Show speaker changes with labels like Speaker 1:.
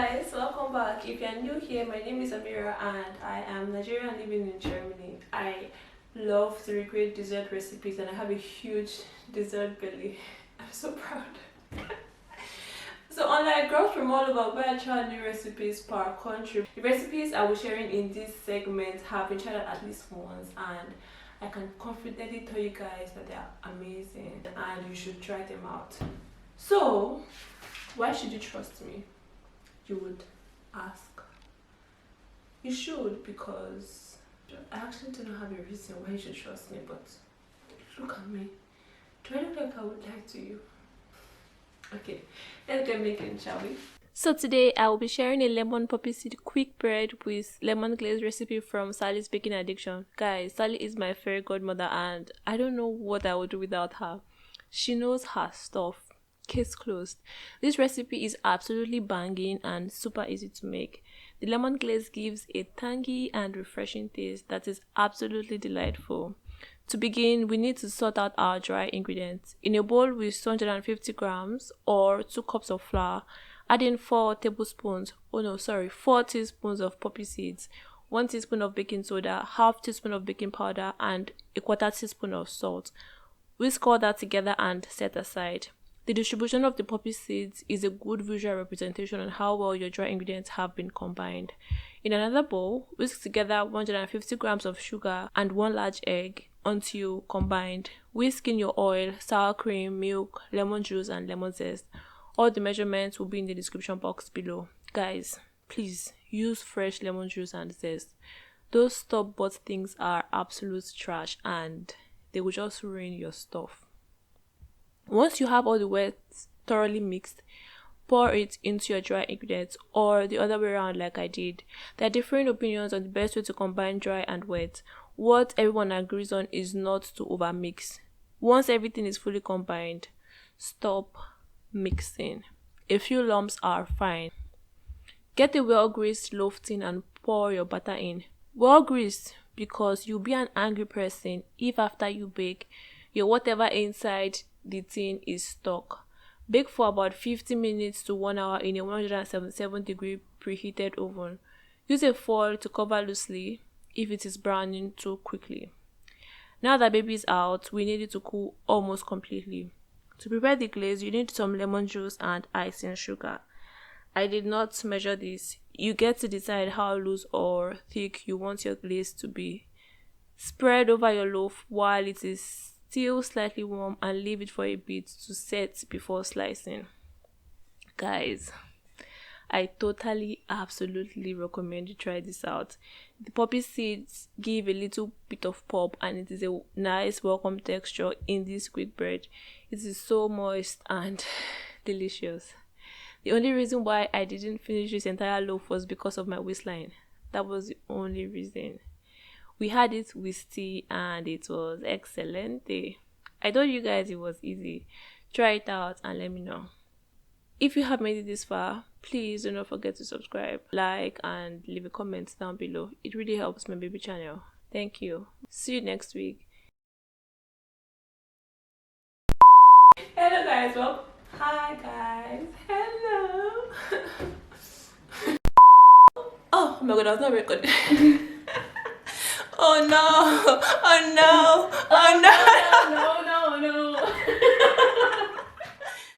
Speaker 1: guys, welcome back. If you're new here, my name is Ameerah and I am Nigerian living in Germany. I love to recreate dessert recipes and I have a huge dessert belly. I'm so proud. So unlike girls from all over where I try new recipes per country, the recipes I will sharing in this segment have been tried at least once and I can confidently tell you guys that they are amazing and you should try them out. So why should you trust me? You would ask. You should, because I actually don't have a reason why you should trust me, but look at me. Do I look like I would lie to you? Okay, let's get making, shall we? So today I will be sharing a lemon poppy seed quick bread with lemon glaze recipe from Sally's Baking Addiction. Guys, Sally is my fairy godmother and I don't know what I would do without her. She knows her stuff. Case closed. This recipe is absolutely banging and super easy to make. The lemon glaze gives a tangy and refreshing taste that is absolutely delightful. To begin, we need to sort out our dry ingredients. In a bowl with 250 grams or 2 cups of flour, add in 4 teaspoons of poppy seeds, 1 teaspoon of baking soda, half teaspoon of baking powder, and a quarter teaspoon of salt. Whisk all that together and set aside. The distribution of the poppy seeds is a good visual representation on how well your dry ingredients have been combined. In another bowl, whisk together 150 grams of sugar and 1 large egg until combined. Whisk in your oil, sour cream, milk, lemon juice, and lemon zest. All the measurements will be in the description box below. Guys, please use fresh lemon juice and zest. Those store-bought things are absolute trash and they will just ruin your stuff. Once you have all the wet thoroughly mixed, pour it into your dry ingredients or the other way around like I did. There are different opinions on the best way to combine dry and wet. What everyone agrees on is not to overmix. Once everything is fully combined, stop mixing. A few lumps are fine. Get a well-greased loaf tin and pour your batter in. Well-greased because you'll be an angry person if after you bake, your whatever inside the tin is stuck. Bake for about 50 minutes to 1 hour in a 177-degree preheated oven. Use a foil to cover loosely if it is browning too quickly. Now that baby is out, we need it to cool almost completely. To prepare the glaze, you need some lemon juice and icing sugar. I did not measure this. You get to decide how loose or thick you want your glaze to be. Spread over your loaf while it is still slightly warm and leave it for a bit to set before slicing. Guys, I totally absolutely recommend you try this out. The poppy seeds give a little bit of pop and it is a nice welcome texture in this quick bread. It is so moist and delicious. The only reason why I didn't finish this entire loaf was because of my waistline. That was the only reason. We had it with tea and it was excellent. I told you guys it was easy. Try it out and let me know. If you have made it this far, please do not forget to subscribe, like, and leave a comment down below. It really helps my baby channel. Thank you. See you next week. Hello guys, well, hi guys. Hello. Oh my god, that was not very good. Oh no! Oh no! Oh no!
Speaker 2: No!